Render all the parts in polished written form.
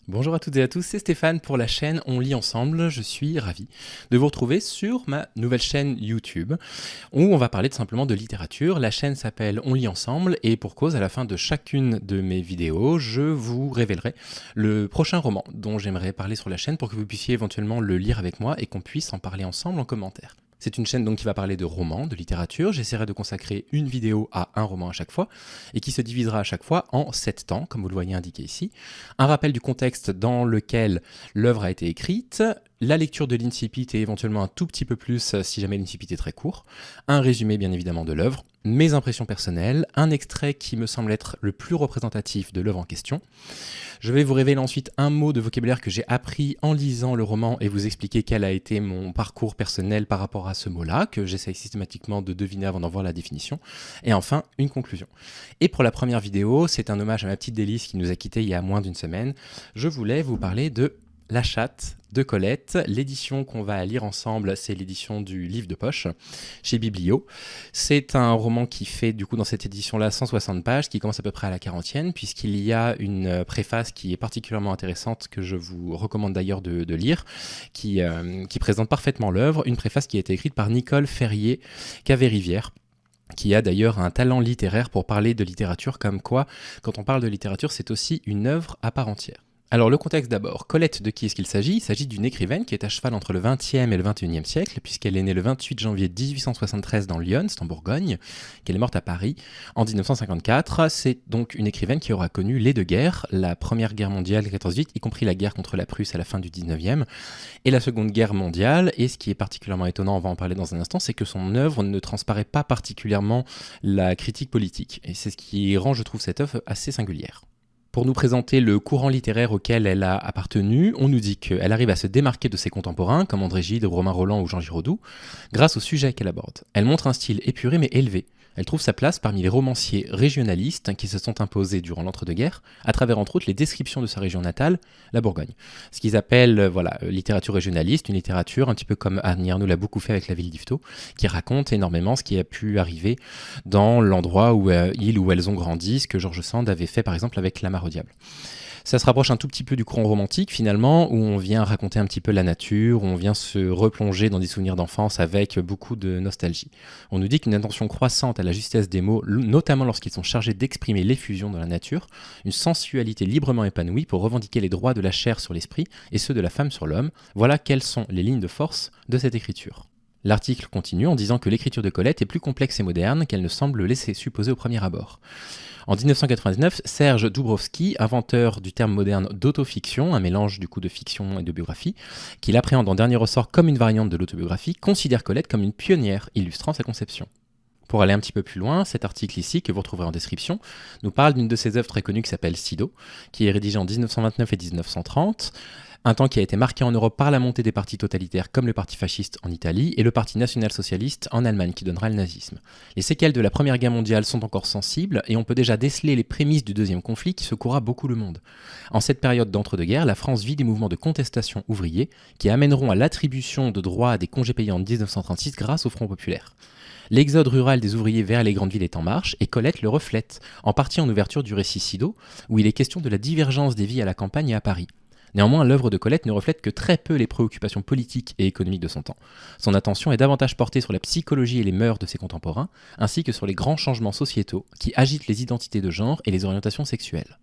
Bonjour à toutes et à tous, c'est Stéphane pour la chaîne On lit ensemble. Je suis ravi de vous retrouver sur ma nouvelle chaîne YouTube où on va parler tout simplement de littérature. La chaîne s'appelle On lit ensemble et pour cause, à la fin de chacune de mes vidéos, je vous révélerai le prochain roman dont j'aimerais parler sur la chaîne pour que vous puissiez éventuellement le lire avec moi et qu'on puisse en parler ensemble en commentaire. C'est une chaîne donc qui va parler de romans, de littérature. J'essaierai de consacrer une vidéo à un roman à chaque fois et qui se divisera à chaque fois en 7 temps, comme vous le voyez indiqué ici. Un rappel du contexte dans lequel l'œuvre a été écrite, la lecture de l'incipit et éventuellement un tout petit peu plus si jamais l'incipit est très court, un résumé bien évidemment de l'œuvre, mes impressions personnelles, un extrait qui me semble être le plus représentatif de l'œuvre en question. Je vais vous révéler ensuite un mot de vocabulaire que j'ai appris en lisant le roman et vous expliquer quel a été mon parcours personnel par rapport à ce mot-là, que j'essaye systématiquement de deviner avant d'en voir la définition. Et enfin, une conclusion. Et pour la première vidéo, c'est un hommage à ma petite Délice qui nous a quittés il y a moins d'une semaine. Je voulais vous parler de La Chatte de Colette. L'édition qu'on va lire ensemble, c'est l'édition du livre de poche chez Biblio. C'est un roman qui fait du coup dans cette édition-là 160 pages, qui commence à peu près à la 40e, puisqu'il y a une préface qui est particulièrement intéressante, que je vous recommande d'ailleurs de lire, qui présente parfaitement l'œuvre, une préface qui a été écrite par Nicole Ferrier-Caverivière, qui a d'ailleurs un talent littéraire pour parler de littérature, comme quoi, quand on parle de littérature, c'est aussi une œuvre à part entière. Alors le contexte d'abord, Colette, de qui est-ce qu'il s'agit? Il s'agit d'une écrivaine qui est à cheval entre le XXe et le XXIe siècle, puisqu'elle est née le 28 janvier 1873 dans Lyon, c'est en Bourgogne, qu'elle est morte à Paris en 1954. C'est donc une écrivaine qui aura connu les deux guerres, la Première Guerre mondiale 14-18, y compris la guerre contre la Prusse à la fin du 19e, et la Seconde Guerre mondiale. Et ce qui est particulièrement étonnant, on va en parler dans un instant, c'est que son œuvre ne transparaît pas particulièrement la critique politique. Et c'est ce qui rend, je trouve, cette œuvre assez singulière. Pour nous présenter le courant littéraire auquel elle a appartenu, on nous dit qu'elle arrive à se démarquer de ses contemporains, comme André Gide, Romain Rolland ou Jean Giraudoux, grâce au sujet qu'elle aborde. Elle montre un style épuré mais élevé. Elle trouve sa place parmi les romanciers régionalistes qui se sont imposés durant l'entre-deux-guerres, à travers entre autres les descriptions de sa région natale, la Bourgogne. Ce qu'ils appellent littérature régionaliste, une littérature un petit peu comme Annie Ernaux l'a beaucoup fait avec La Ville d'Yvetot, qui raconte énormément ce qui a pu arriver dans l'endroit où ils ou elles ont grandi, ce que George Sand avait fait par exemple avec La Mare au diable. Ça se rapproche un tout petit peu du courant romantique finalement, où on vient raconter un petit peu la nature, où on vient se replonger dans des souvenirs d'enfance avec beaucoup de nostalgie. On nous dit qu'une attention croissante à la justesse des mots, notamment lorsqu'ils sont chargés d'exprimer l'effusion dans la nature, une sensualité librement épanouie pour revendiquer les droits de la chair sur l'esprit et ceux de la femme sur l'homme, voilà quelles sont les lignes de force de cette écriture. L'article continue en disant que l'écriture de Colette est plus complexe et moderne qu'elle ne semble le laisser supposer au premier abord. En 1999, Serge Doubrowski, inventeur du terme moderne d'autofiction, un mélange du coup de fiction et de biographie, qu'il appréhende en dernier ressort comme une variante de l'autobiographie, considère Colette comme une pionnière illustrant sa conception. Pour aller un petit peu plus loin, cet article ici, que vous retrouverez en description, nous parle d'une de ses œuvres très connues qui s'appelle Sido, qui est rédigée en 1929 et 1930, un temps qui a été marqué en Europe par la montée des partis totalitaires comme le parti fasciste en Italie et le parti national-socialiste en Allemagne qui donnera le nazisme. Les séquelles de la Première Guerre mondiale sont encore sensibles et on peut déjà déceler les prémices du deuxième conflit qui secourra beaucoup le monde. En cette période d'entre-deux-guerres, la France vit des mouvements de contestation ouvriers qui amèneront à l'attribution de droits à des congés payés en 1936 grâce au Front populaire. L'exode rural des ouvriers vers les grandes villes est en marche et Colette le reflète, en partie en ouverture du récit Sido, où il est question de la divergence des vies à la campagne et à Paris. Néanmoins, l'œuvre de Colette ne reflète que très peu les préoccupations politiques et économiques de son temps. Son attention est davantage portée sur la psychologie et les mœurs de ses contemporains, ainsi que sur les grands changements sociétaux qui agitent les identités de genre et les orientations sexuelles.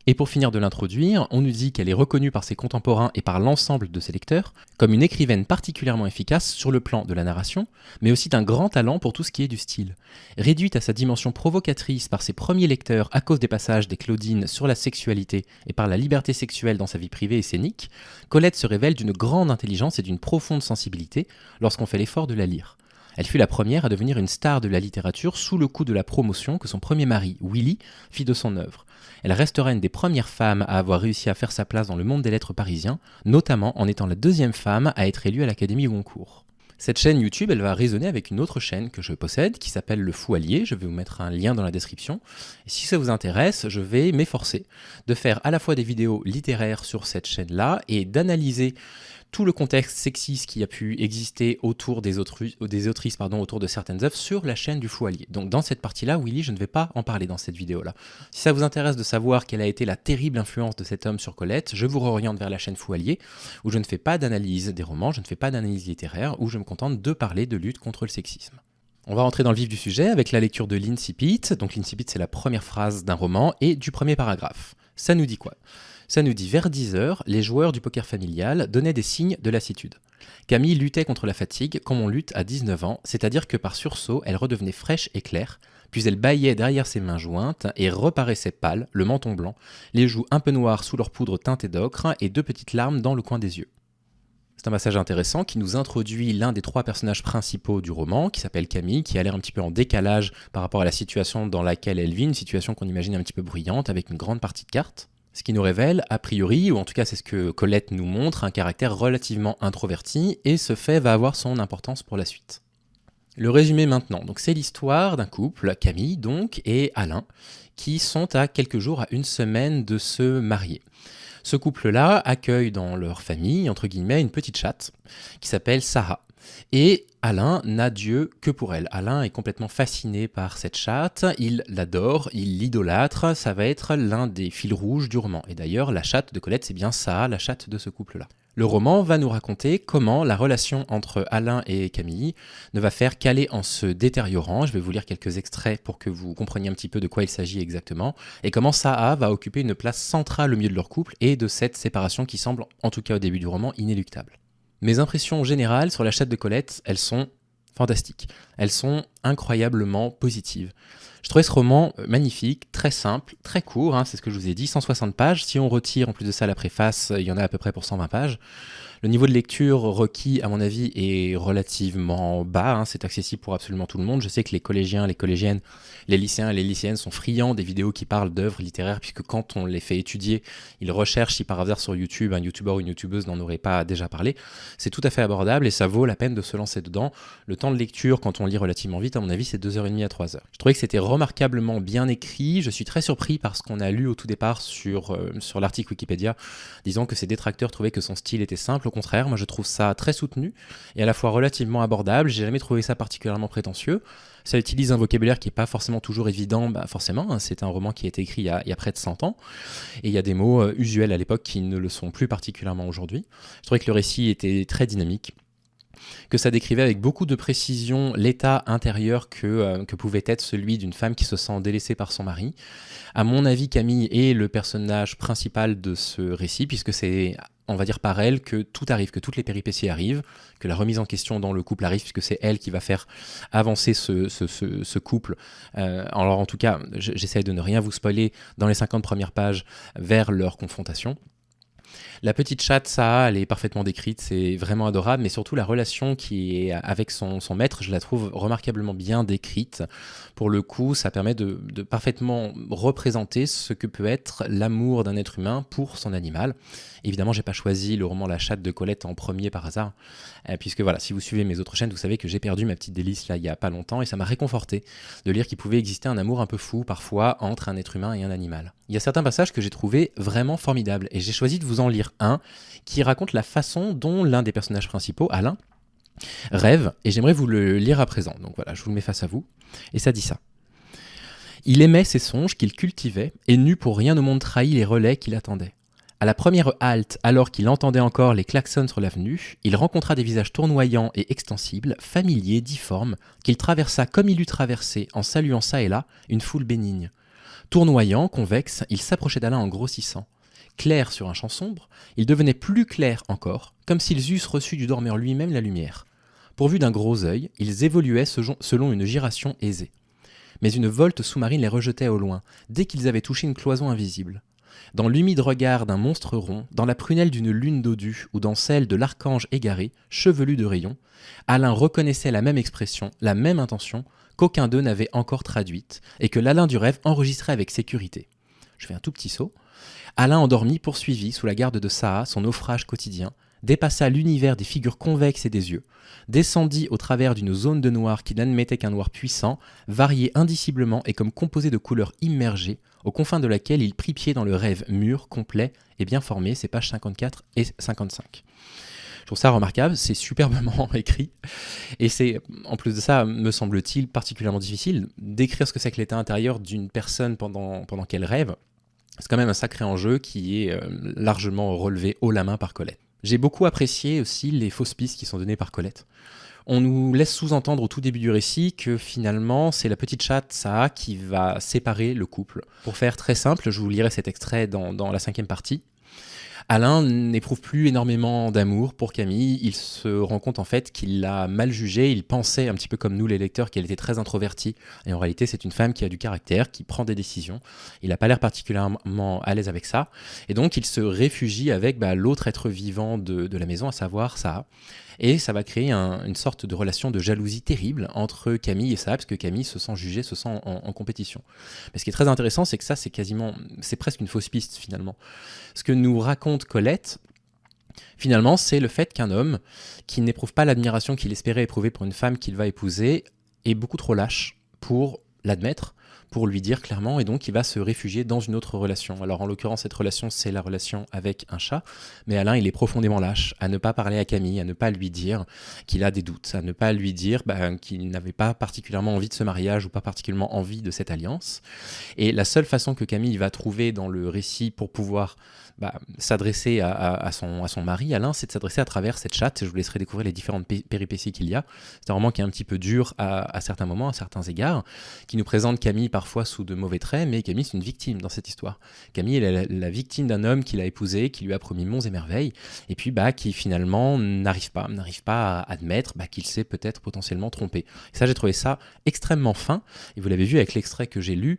Et pour finir de l'introduire, on nous dit qu'elle est reconnue par ses contemporains et par l'ensemble de ses lecteurs comme une écrivaine particulièrement efficace sur le plan de la narration, mais aussi d'un grand talent pour tout ce qui est du style. Réduite à sa dimension provocatrice par ses premiers lecteurs à cause des passages des Claudines sur la sexualité et par la liberté sexuelle dans sa vie privée et scénique, Colette se révèle d'une grande intelligence et d'une profonde sensibilité lorsqu'on fait l'effort de la lire. Elle fut la première à devenir une star de la littérature sous le coup de la promotion que son premier mari, Willy, fit de son œuvre. Elle restera une des premières femmes à avoir réussi à faire sa place dans le monde des lettres parisien, notamment en étant la deuxième femme à être élue à l'Académie Goncourt. Cette chaîne YouTube, elle va résonner avec une autre chaîne que je possède, qui s'appelle Le Fou Allié. Je vais vous mettre un lien dans la description. Et si ça vous intéresse, je vais m'efforcer de faire à la fois des vidéos littéraires sur cette chaîne-là et d'analyser tout le contexte sexiste qui a pu exister autour des autrices autour de certaines œuvres sur la chaîne du Fou Allier. Donc dans cette partie-là, Willy, je ne vais pas en parler dans cette vidéo-là. Si ça vous intéresse de savoir quelle a été la terrible influence de cet homme sur Colette, je vous réoriente vers la chaîne Fou Allier, où je ne fais pas d'analyse des romans, je ne fais pas d'analyse littéraire, où je me contente de parler de lutte contre le sexisme. On va rentrer dans le vif du sujet avec la lecture de l'incipit. Donc l'incipit, c'est la première phrase d'un roman et du premier paragraphe. Ça nous dit quoi ? Ça nous dit vers 10h, les joueurs du poker familial donnaient des signes de lassitude. Camille luttait contre la fatigue comme on lutte à 19 ans, c'est-à-dire que par sursaut, elle redevenait fraîche et claire, puis elle bâillait derrière ses mains jointes et reparaissait pâle, le menton blanc, les joues un peu noires sous leur poudre teintée d'ocre et 2 petites larmes dans le coin des yeux. C'est un passage intéressant qui nous introduit l'un des 3 personnages principaux du roman, qui s'appelle Camille, qui a l'air un petit peu en décalage par rapport à la situation dans laquelle elle vit, une situation qu'on imagine un petit peu bruyante, avec une grande partie de cartes. Ce qui nous révèle, a priori, ou en tout cas c'est ce que Colette nous montre, un caractère relativement introverti, et ce fait va avoir son importance pour la suite. Le résumé maintenant, donc c'est l'histoire d'un couple, Camille donc, et Alain, qui sont à quelques jours, à une semaine de se marier. Ce couple-là accueille dans leur famille, entre guillemets, une petite chatte qui s'appelle Sarah. Et Alain n'a Dieu que pour elle. Alain est complètement fasciné par cette chatte, il l'adore, il l'idolâtre, ça va être l'un des fils rouges du roman. Et d'ailleurs, la chatte de Colette, c'est bien ça, la chatte de ce couple-là. Le roman va nous raconter comment la relation entre Alain et Camille ne va faire qu'aller en se détériorant. Je vais vous lire quelques extraits pour que vous compreniez un petit peu de quoi il s'agit exactement. Et comment Sarah va occuper une place centrale au milieu de leur couple et de cette séparation qui semble, en tout cas au début du roman, inéluctable. Mes impressions générales sur la chatte de Colette, elles sont fantastiques. Elles sont incroyablement positives. Je trouvais ce roman magnifique, très simple, très court, c'est ce que je vous ai dit, 160 pages. Si on retire en plus de ça la préface, il y en a à peu près pour 120 pages. Le niveau de lecture requis, à mon avis, est relativement bas. C'est accessible pour absolument tout le monde. Je sais que les collégiens, les collégiennes, les lycéens et les lycéennes sont friands des vidéos qui parlent d'œuvres littéraires, puisque quand on les fait étudier, ils recherchent si par hasard sur YouTube, un youtubeur ou une youtubeuse n'en aurait pas déjà parlé. C'est tout à fait abordable et ça vaut la peine de se lancer dedans. Le temps de lecture, quand on lit relativement vite, à mon avis, c'est 2h30 à 3h. Je trouvais que c'était remarquablement bien écrit. Je suis très surpris par ce qu'on a lu au tout départ sur l'article Wikipédia, disant que ses détracteurs trouvaient que son style était simple. Au contraire, moi je trouve ça très soutenu et à la fois relativement abordable. J'ai jamais trouvé ça particulièrement prétentieux. Ça utilise un vocabulaire qui n'est pas forcément toujours évident, forcément. C'est un roman qui a été écrit il y a près de 100 ans. Et il y a des mots usuels à l'époque qui ne le sont plus particulièrement aujourd'hui. Je trouvais que le récit était très dynamique, que ça décrivait avec beaucoup de précision l'état intérieur que pouvait être celui d'une femme qui se sent délaissée par son mari. À mon avis, Camille est le personnage principal de ce récit, puisque c'est, on va dire par elle, que tout arrive, que toutes les péripéties arrivent, que la remise en question dans le couple arrive, puisque c'est elle qui va faire avancer ce couple. Alors en tout cas, j'essaie de ne rien vous spoiler dans les 50 premières pages vers leur confrontation. La petite chatte, ça, elle est parfaitement décrite, c'est vraiment adorable, mais surtout la relation qui est avec son maître, je la trouve remarquablement bien décrite. Pour le coup, ça permet de parfaitement représenter ce que peut être l'amour d'un être humain pour son animal. Évidemment, j'ai pas choisi le roman La chatte de Colette en premier par hasard, puisque voilà, si vous suivez mes autres chaînes, vous savez que j'ai perdu ma petite délice là il y a pas longtemps, et ça m'a réconforté de lire qu'il pouvait exister un amour un peu fou parfois entre un être humain et un animal. Il y a certains passages que j'ai trouvés vraiment formidables, et j'ai choisi de vous en lire un qui raconte la façon dont l'un des personnages principaux, Alain, rêve, et j'aimerais vous le lire à présent. Donc voilà, je vous le mets face à vous, et ça dit ça. Il aimait ces songes qu'il cultivait, et n'eût pour rien au monde trahi les relais qu'il attendait. À la première halte, alors qu'il entendait encore les klaxons sur l'avenue, il rencontra des visages tournoyants et extensibles, familiers, difformes, qu'il traversa comme il eût traversé, en saluant çà et là, une foule bénigne. Tournoyant, convexe, il s'approchait d'Alain en grossissant. Clair sur un champ sombre, il devenait plus clair encore, comme s'ils eussent reçu du dormeur lui-même la lumière. Pourvus d'un gros œil, ils évoluaient selon une giration aisée. Mais une volte sous-marine les rejetait au loin, dès qu'ils avaient touché une cloison invisible. Dans l'humide regard d'un monstre rond, dans la prunelle d'une lune dodue ou dans celle de l'archange égaré, chevelu de rayons, Alain reconnaissait la même expression, la même intention, qu'aucun d'eux n'avait encore traduite, et que l'Alain du rêve enregistrait avec sécurité. Je fais un tout petit saut. Alain endormi poursuivit, sous la garde de Saha, son naufrage quotidien, dépassa l'univers des figures convexes et des yeux, descendit au travers d'une zone de noir qui n'admettait qu'un noir puissant, varié indiciblement et comme composé de couleurs immergées, aux confins de laquelle il prit pied dans le rêve mûr, complet et bien formé, c'est pages 54 et 55. Je trouve ça remarquable, c'est superbement écrit. Et c'est, en plus de ça, me semble-t-il, particulièrement difficile d'écrire ce que c'est que l'état intérieur d'une personne pendant qu'elle rêve. C'est quand même un sacré enjeu qui est largement relevé haut la main par Colette. J'ai beaucoup apprécié aussi les fausses pistes qui sont données par Colette. On nous laisse sous-entendre au tout début du récit que finalement, c'est la petite chatte Saa qui va séparer le couple. Pour faire très simple, je vous lirai cet extrait dans la 5e partie. Alain n'éprouve plus énormément d'amour pour Camille, il se rend compte en fait qu'il l'a mal jugée, il pensait un petit peu comme nous les lecteurs qu'elle était très introvertie, et en réalité c'est une femme qui a du caractère, qui prend des décisions, il n'a pas l'air particulièrement à l'aise avec ça, et donc il se réfugie avec l'autre être vivant de la maison, à savoir Saa. Et ça va créer une sorte de relation de jalousie terrible entre Camille et Saa, parce que Camille se sent jugée, se sent en compétition. Mais ce qui est très intéressant, c'est que ça, c'est presque une fausse piste finalement. Ce que nous raconte Colette, finalement, c'est le fait qu'un homme qui n'éprouve pas l'admiration qu'il espérait éprouver pour une femme qu'il va épouser est beaucoup trop lâche pour l'admettre, pour lui dire clairement, et donc il va se réfugier dans une autre relation. Alors en l'occurrence, cette relation, c'est la relation avec un chat, mais Alain, il est profondément lâche à ne pas parler à Camille, à ne pas lui dire qu'il a des doutes, à ne pas lui dire qu'il n'avait pas particulièrement envie de ce mariage ou pas particulièrement envie de cette alliance. Et la seule façon que Camille va trouver dans le récit pour pouvoir s'adresser à son mari, Alain, c'est de s'adresser à travers cette chatte. Je vous laisserai découvrir les différentes péripéties qu'il y a. C'est un roman qui est un petit peu dur à certains moments, à certains égards, qui nous présente Camille parfois sous de mauvais traits, mais Camille, c'est une victime dans cette histoire. Camille, elle est la victime d'un homme qui l'a épousée, qui lui a promis monts et merveilles, et puis qui finalement n'arrive pas à admettre qu'il s'est peut-être potentiellement trompé. Et ça, j'ai trouvé ça extrêmement fin, et vous l'avez vu avec l'extrait que j'ai lu,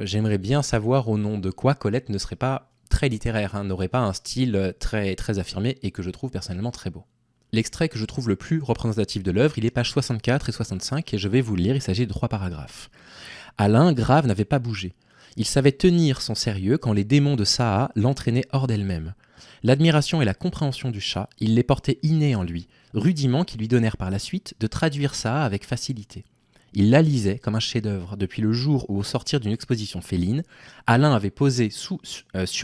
j'aimerais bien savoir au nom de quoi Colette ne serait pas très littéraire, n'aurait pas un style très, très affirmé et que je trouve personnellement très beau. L'extrait que je trouve le plus représentatif de l'œuvre, il est pages 64 et 65 et je vais vous le lire, il s'agit de 3 paragraphes. Alain, grave, n'avait pas bougé. Il savait tenir son sérieux quand les démons de Saa l'entraînaient hors d'elle-même. L'admiration et la compréhension du chat, il les portait innés en lui, rudiments qui lui donnèrent par la suite de traduire Saa avec facilité. Il la lisait comme un chef-d'œuvre depuis le jour où, au sortir d'une exposition féline, Alain avait posé sur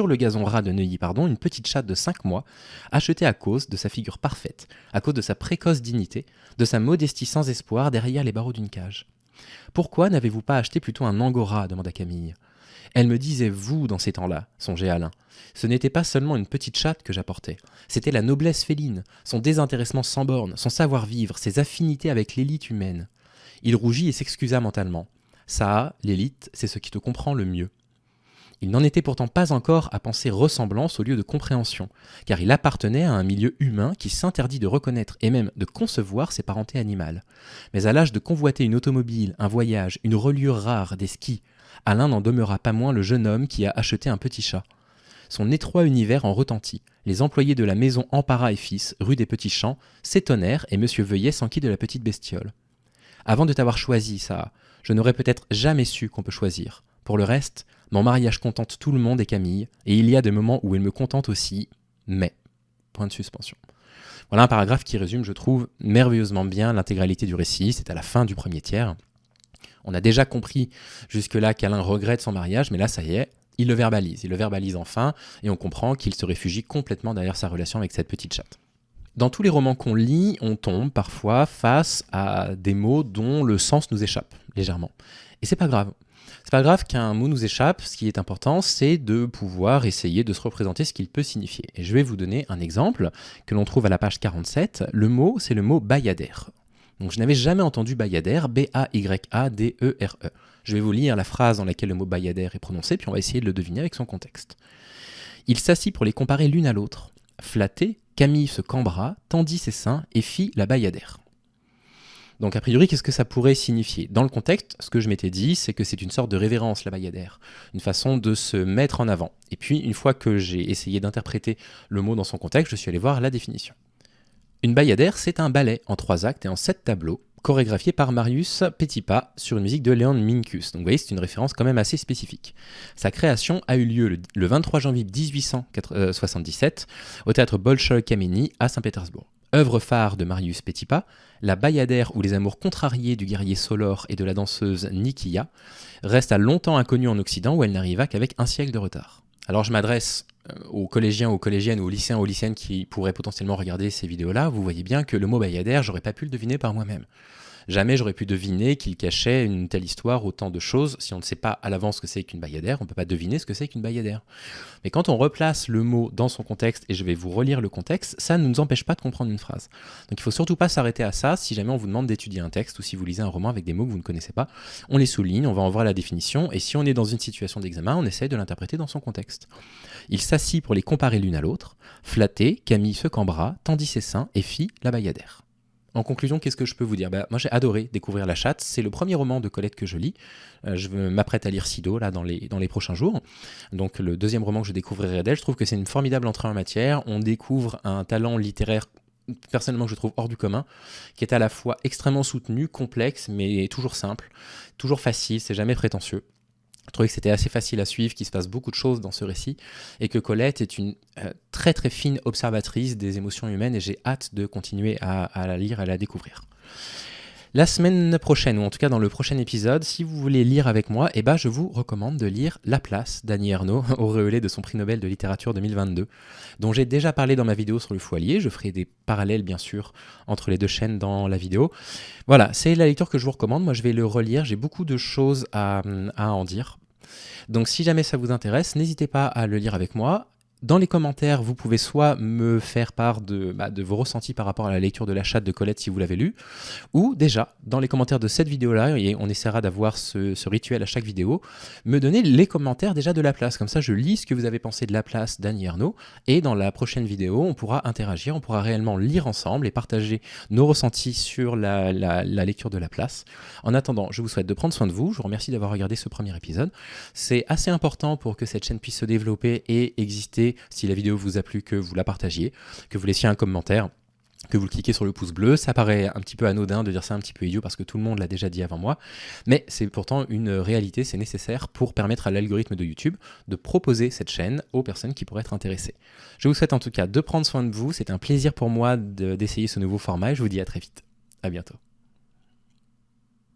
le gazon ras de Neuilly une petite chatte de 5 mois, achetée à cause de sa figure parfaite, à cause de sa précoce dignité, de sa modestie sans espoir derrière les barreaux d'une cage. « Pourquoi n'avez-vous pas acheté plutôt un angora » demanda Camille. « Elle me disait vous dans ces temps-là, songeait Alain. Ce n'était pas seulement une petite chatte que j'apportais, c'était la noblesse féline, son désintéressement sans borne, son savoir-vivre, ses affinités avec l'élite humaine. » Il rougit et s'excusa mentalement. Saa, l'élite, c'est ce qui te comprend le mieux. Il n'en était pourtant pas encore à penser ressemblance au lieu de compréhension, car il appartenait à un milieu humain qui s'interdit de reconnaître et même de concevoir ses parentés animales. Mais à l'âge de convoiter une automobile, un voyage, une reliure rare, des skis, Alain n'en demeura pas moins le jeune homme qui a acheté un petit chat. Son étroit univers en retentit. Les employés de la maison Ampara et Fils, rue des Petits Champs, s'étonnèrent et M. Veuillet s'enquit de la petite bestiole. Avant de t'avoir choisi, Saa, je n'aurais peut-être jamais su qu'on peut choisir. Pour le reste, mon mariage contente tout le monde et Camille, et il y a des moments où il me contente aussi, mais... Point de suspension. Voilà un paragraphe qui résume, je trouve, merveilleusement bien l'intégralité du récit. C'est à la fin du premier tiers. On a déjà compris jusque-là qu'Alain regrette son mariage, mais là, ça y est, il le verbalise enfin, et on comprend qu'il se réfugie complètement derrière sa relation avec cette petite chatte. Dans tous les romans qu'on lit, on tombe parfois face à des mots dont le sens nous échappe légèrement. Et c'est pas grave. C'est pas grave qu'un mot nous échappe, ce qui est important, c'est de pouvoir essayer de se représenter ce qu'il peut signifier. Et je vais vous donner un exemple que l'on trouve à la page 47. Le mot, c'est le mot bayadère. Donc je n'avais jamais entendu bayadère, B-A-Y-A-D-E-R-E. Je vais vous lire la phrase dans laquelle le mot bayadère est prononcé, puis on va essayer de le deviner avec son contexte. Il s'assit pour les comparer l'une à l'autre. Flatté, Camille se cambra, tendit ses seins et fit la bayadère. Donc a priori, qu'est-ce que ça pourrait signifier ? Dans le contexte, ce que je m'étais dit, c'est que c'est une sorte de révérence, la bayadère, une façon de se mettre en avant. Et puis, une fois que j'ai essayé d'interpréter le mot dans son contexte, je suis allé voir la définition. Une bayadère, c'est un ballet en 3 actes et en 7 tableaux, chorégraphié par Marius Petipa sur une musique de Leon Minkus. Donc vous voyez, c'est une référence quand même assez spécifique. Sa création a eu lieu le 23 janvier 1877 au théâtre Bolchoï-Kameny à Saint-Pétersbourg. Œuvre phare de Marius Petipa, la bayadère ou les amours contrariés du guerrier Solor et de la danseuse Nikiya reste à longtemps inconnue en Occident où elle n'arriva qu'avec un siècle de retard. Alors je m'adresse aux collégiens, aux collégiennes ou aux lycéens, aux lycéennes qui pourraient potentiellement regarder ces vidéos-là. Vous voyez bien que le mot bayadère, j'aurais pas pu le deviner par moi-même. Jamais j'aurais pu deviner qu'il cachait une telle histoire, autant de choses. Si on ne sait pas à l'avance ce que c'est qu'une bayadère, on ne peut pas deviner ce que c'est qu'une bayadère. Mais quand on replace le mot dans son contexte, et je vais vous relire le contexte, ça ne nous empêche pas de comprendre une phrase. Donc il ne faut surtout pas s'arrêter à ça si jamais on vous demande d'étudier un texte ou si vous lisez un roman avec des mots que vous ne connaissez pas. On les souligne, on va en voir la définition, et si on est dans une situation d'examen, on essaie de l'interpréter dans son contexte. Il s'assit pour les comparer l'une à l'autre. Flatté, Camille se cambra, tendit ses seins et fit la bayadère. En conclusion, qu'est-ce que je peux vous dire ? Moi, j'ai adoré découvrir La Chatte. C'est le premier roman de Colette que je lis. Je m'apprête à lire Sido là, dans les prochains jours. Donc, le deuxième roman que je découvrirai d'elle. Je trouve que c'est une formidable entrée en matière. On découvre un talent littéraire, personnellement, que je trouve hors du commun, qui est à la fois extrêmement soutenu, complexe, mais toujours simple, toujours facile, c'est jamais prétentieux. Je trouvais que c'était assez facile à suivre, qu'il se passe beaucoup de choses dans ce récit et que Colette est une très très fine observatrice des émotions humaines et j'ai hâte de continuer à la lire et à la découvrir. La semaine prochaine, ou en tout cas dans le prochain épisode, si vous voulez lire avec moi, je vous recommande de lire La Place d'Annie Ernaux, auréolée de son prix Nobel de littérature 2022, dont j'ai déjà parlé dans ma vidéo sur le Foilier. Je ferai des parallèles, bien sûr, entre les deux chaînes dans la vidéo. Voilà, c'est la lecture que je vous recommande. Moi, je vais le relire. J'ai beaucoup de choses à en dire. Donc, si jamais ça vous intéresse, n'hésitez pas à le lire avec moi. Dans les commentaires, vous pouvez soit me faire part de vos ressentis par rapport à la lecture de La Chatte de Colette si vous l'avez lu, ou déjà, dans les commentaires de cette vidéo-là, et on essaiera d'avoir ce rituel à chaque vidéo, me donner les commentaires déjà de La Place. Comme ça, je lis ce que vous avez pensé de La Place d'Annie Ernaux, et dans la prochaine vidéo, on pourra interagir, on pourra réellement lire ensemble et partager nos ressentis sur la lecture de La Place. En attendant, je vous souhaite de prendre soin de vous. Je vous remercie d'avoir regardé ce premier épisode. C'est assez important pour que cette chaîne puisse se développer et exister. Si la vidéo vous a plu, que vous la partagiez, que vous laissiez un commentaire, que vous cliquez sur le pouce bleu. Ça paraît un petit peu anodin de dire ça, un petit peu idiot parce que tout le monde l'a déjà dit avant moi, mais c'est pourtant une réalité, c'est nécessaire pour permettre à l'algorithme de YouTube de proposer cette chaîne aux personnes qui pourraient être intéressées. Je vous souhaite en tout cas de prendre soin de vous, c'est un plaisir pour moi d'essayer ce nouveau format et je vous dis à très vite. À bientôt.